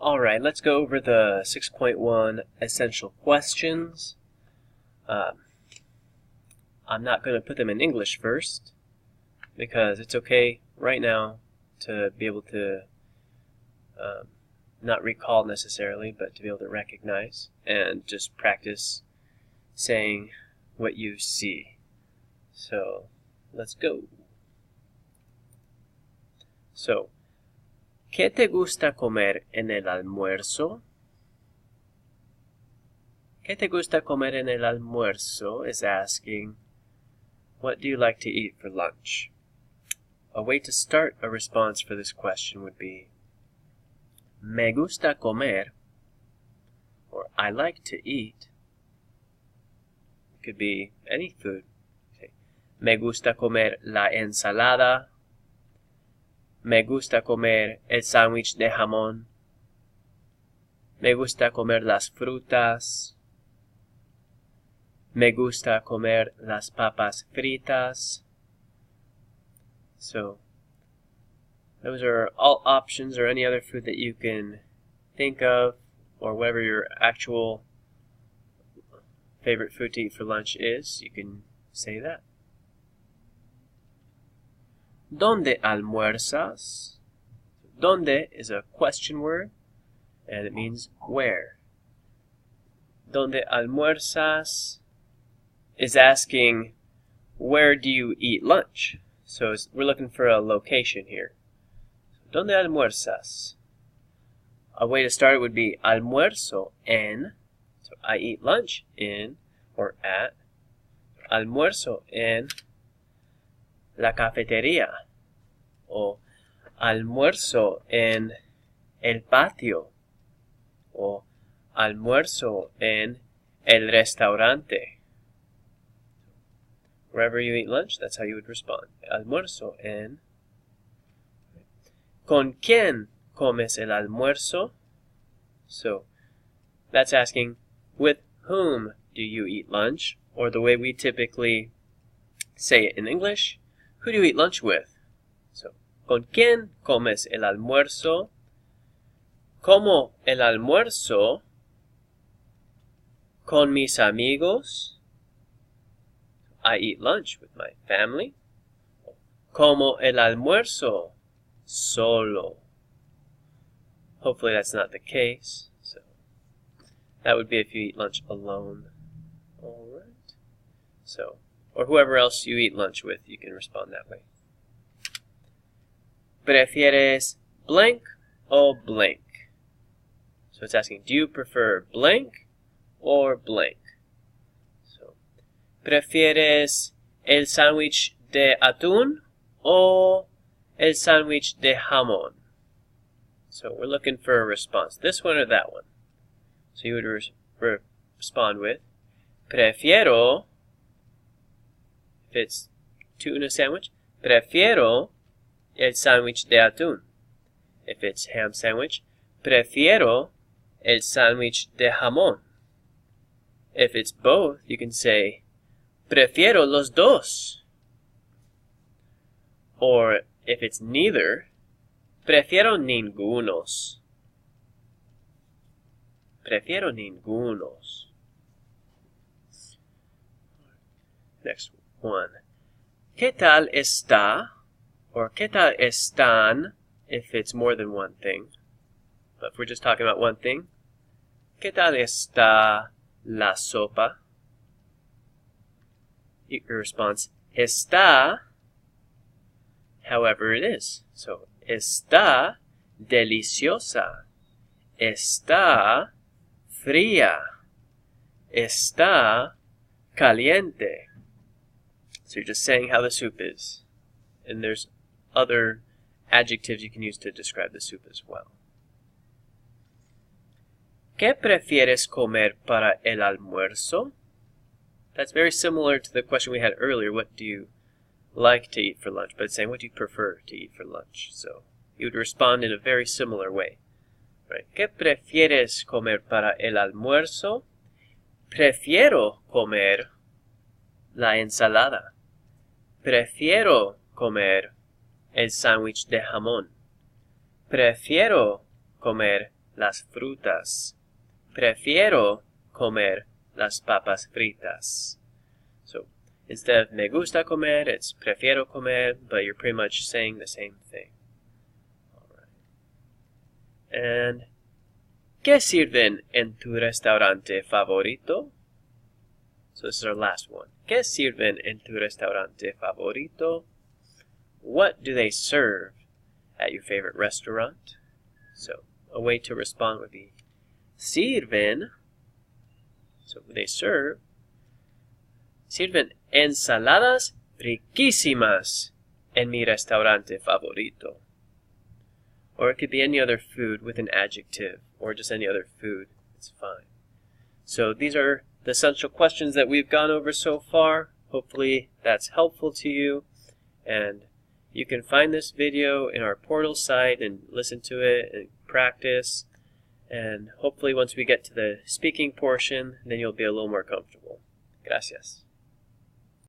Alright, let's go over the 6.1 essential questions. I'm not going to put them in English first because it's okay right now to be able to not recall necessarily, but to be able to recognize and just practice saying what you see. So, let's go. So, ¿qué te gusta comer en el almuerzo? ¿Qué te gusta comer en el almuerzo is asking, what do you like to eat for lunch? A way to start a response for this question would be, me gusta comer, or I like to eat. It could be any food. Okay. Me gusta comer la ensalada. Me gusta comer el sándwich de jamón. Me gusta comer las frutas. Me gusta comer las papas fritas. So, those are all options, or any other food that you can think of, or whatever your actual favorite food to eat for lunch is, you can say that. ¿Dónde almuerzas? ¿Dónde is a question word, and it means where. ¿Dónde almuerzas is asking, where do you eat lunch? So we're looking for a location here. ¿Dónde almuerzas? A way to start it would be almuerzo en. So I eat lunch in or at. Almuerzo en la cafetería. O almuerzo en el patio. O almuerzo en el restaurante. Wherever you eat lunch, that's how you would respond. Almuerzo en. ¿Con quién comes el almuerzo? So, that's asking, with whom do you eat lunch? Or the way we typically say it in English, who do you eat lunch with? So, ¿con quién comes el almuerzo? Como el almuerzo con mis amigos. I eat lunch with my family. Como el almuerzo solo. Hopefully that's not the case. So that would be if you eat lunch alone. Alright. So, or whoever else you eat lunch with, you can respond that way. ¿Prefieres blank o blank? So it's asking, do you prefer blank or blank? So, ¿prefieres el sándwich de atún o el sándwich de jamón? So we're looking for a response. This one or that one? So you would respond with, prefiero, if it's tuna sandwich, prefiero el sándwich de atún. If it's ham sandwich, prefiero el sándwich de jamón. If it's both, you can say, prefiero los dos. Or if it's neither, prefiero ningunos. Prefiero ningunos. Next one. ¿Qué tal está? Or ¿qué tal están? If it's more than one thing. But if we're just talking about one thing. ¿Qué tal está la sopa? Your response, está, however it is. So, está deliciosa. Está fría. Está caliente. So you're just saying how the soup is. And there's other adjectives you can use to describe the soup as well. ¿Qué prefieres comer para el almuerzo? That's very similar to the question we had earlier. What do you like to eat for lunch? But it's saying, what do you prefer to eat for lunch? So you would respond in a very similar way. Right? ¿Qué prefieres comer para el almuerzo? Prefiero comer la ensalada. Prefiero comer el sándwich de jamón. Prefiero comer las frutas. Prefiero comer las papas fritas. So instead of me gusta comer, it's prefiero comer, but you're pretty much saying the same thing. All right. And ¿qué sirven en tu restaurante favorito? So this is our last one. ¿Qué sirven en tu restaurante favorito? What do they serve at your favorite restaurant? So a way to respond would be sirven, so they serve, sirven ensaladas riquísimas en mi restaurante favorito. Or it could be any other food with an adjective, or just any other food. It's fine. So these are the essential questions that we've gone over so far. Hopefully that's helpful to you. And you can find this video in our portal site and listen to it and practice. And hopefully once we get to the speaking portion, then you'll be a little more comfortable. Gracias.